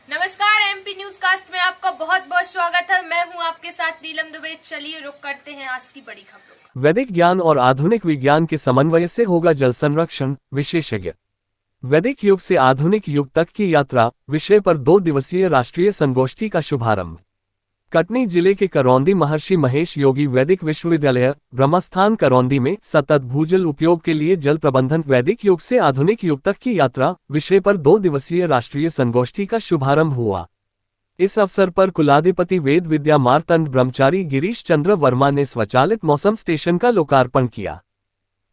नमस्कार, MP news cast में आपका बहुत बहुत स्वागत है। मैं हूं आपके साथ नीलम दुबे। चलिए रुक करते हैं आज की बड़ी खबरों का। वैदिक ज्ञान और आधुनिक विज्ञान के समन्वय से होगा जल संरक्षण। विशेषज्ञ। वैदिक युग से आधुनिक युग तक की यात्रा विषय पर 2 दिवसीय राष्ट्रीय संगोष्ठी का शुभारंभ। कटनी जिले के करौंदी महर्षि महेश योगी वैदिक विश्वविद्यालय ब्रह्मस्थान करौंदी में सतत भूजल उपयोग के लिए जल प्रबंधन वैदिक युग से आधुनिक युग तक की यात्रा विषय पर 2 दिवसीय राष्ट्रीय संगोष्ठी का शुभारंभ हुआ। इस अवसर पर कुलाधिपति वेद विद्या मार्तंड ब्रह्मचारी गिरीश चंद्र वर्मा ने स्वचालित मौसम स्टेशन का लोकार्पण किया।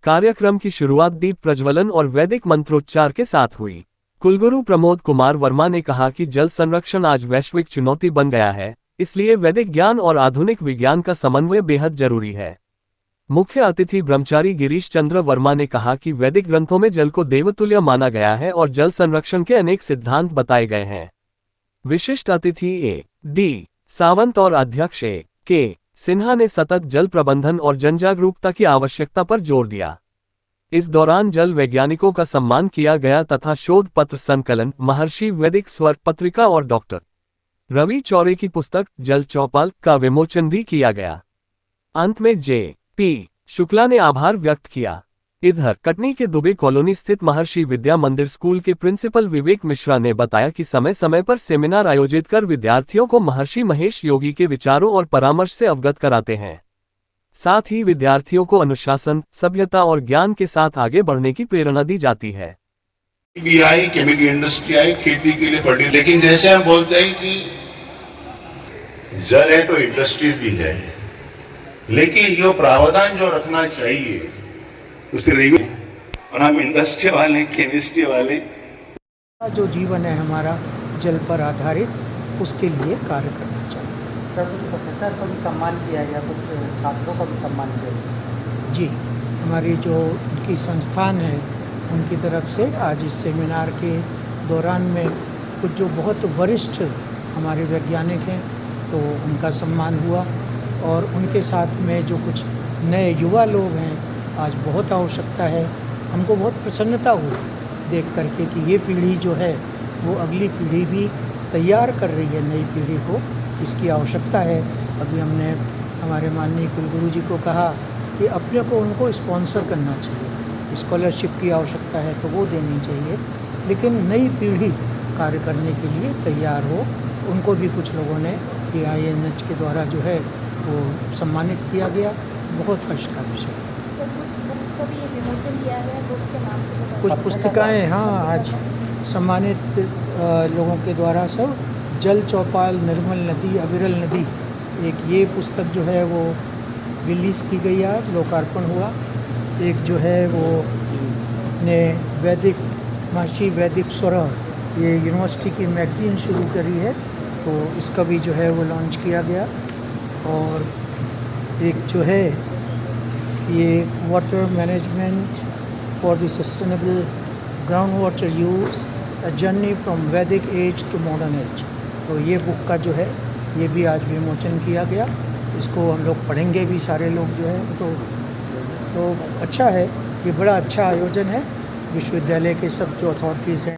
कार्यक्रम की शुरुआत दीप प्रज्वलन और वैदिक मंत्रोच्चार के साथ हुई। कुलगुरु प्रमोद कुमार वर्मा ने कहा कि जल संरक्षण आज वैश्विक चुनौती बन गया है, इसलिए वैदिक ज्ञान और आधुनिक विज्ञान का समन्वय बेहद जरूरी है। मुख्य अतिथि ब्रह्मचारी गिरीश चंद्र वर्मा ने कहा कि वैदिक ग्रंथों में जल को देवतुल्य माना गया है और जल संरक्षण के अनेक सिद्धांत बताए गए हैं। विशिष्ट अतिथि A.D. सावंत और अध्यक्ष A.K. सिन्हा ने सतत जल प्रबंधन और जनजागरूकता की आवश्यकता पर जोर दिया। इस दौरान जल वैज्ञानिकों का सम्मान किया गया तथा शोध पत्र संकलन महर्षि वैदिक स्वर पत्रिका और डॉक्टर रवि चौरे की पुस्तक जल चौपाल का विमोचन भी किया गया। अंत में J.P. शुक्ला ने आभार व्यक्त किया। इधर कटनी के दुबे कॉलोनी स्थित महर्षि विद्या मंदिर स्कूल के प्रिंसिपल विवेक मिश्रा ने बताया कि समय समय पर सेमिनार आयोजित कर विद्यार्थियों को महर्षि महेश योगी के विचारों और परामर्श से अवगत कराते हैं। साथ ही विद्यार्थियों को अनुशासन, सभ्यता और ज्ञान के साथ आगे बढ़ने की प्रेरणा दी जाती है। भी आई, केमिकल इंडस्ट्री आई, खेती के लिए पड़ी, लेकिन जैसे हम बोलते हैं कि जल है तो इंडस्ट्रीज भी है, लेकिन जो प्रावधान जो रखना चाहिए उसे रिव्यू, और हम इंडस्ट्री वाले, केमिस्ट्री वाले, जो जीवन है हमारा जल पर आधारित, उसके लिए कार्य करना चाहिए। प्रोफेसर को भी सम्मान किया गया, कुछ छात्रों को भी सम्मान किया गया। जी, हमारी जो उनकी संस्थान है उनकी तरफ से आज इस सेमिनार के दौरान में कुछ जो बहुत वरिष्ठ हमारे वैज्ञानिक हैं तो उनका सम्मान हुआ, और उनके साथ में जो कुछ नए युवा लोग हैं आज बहुत आवश्यकता है। हमको बहुत प्रसन्नता हुई देख करके कि ये पीढ़ी जो है वो अगली पीढ़ी भी तैयार कर रही है, नई पीढ़ी को इसकी आवश्यकता है। अभी हमने हमारे माननीय कुलगुरु जी को कहा कि अपने को उनको स्पॉन्सर करना चाहिए, स्कॉलरशिप की आवश्यकता है तो वो देनी चाहिए, लेकिन नई पीढ़ी कार्य करने के लिए तैयार हो, उनको भी कुछ लोगों ने AINH के द्वारा जो है वो सम्मानित किया गया। बहुत हर्ष का विषय है। कुछ पुस्तिकाएँ आज सम्मानित लोगों के द्वारा सब जल चौपाल, निर्मल नदी, अविरल नदी, एक ये पुस्तक जो है वो रिलीज़ की गई, आज लोकार्पण हुआ। एक जो है वो अपने वैदिक महर्षि वैदिक स्वर, ये यूनिवर्सिटी की मैगज़ीन शुरू करी है तो इसका भी जो है वो लॉन्च किया गया। और एक जो है ये water management for the sustainable ground water use, a journey from वैदिक एज टू मॉडर्न एज, तो ये बुक का जो है ये भी आज विमोचन किया गया। इसको हम लोग पढ़ेंगे भी सारे लोग जो है, तो अच्छा है, ये बड़ा अच्छा आयोजन है। विश्वविद्यालय के सब जो अथॉरिटीज़ हैं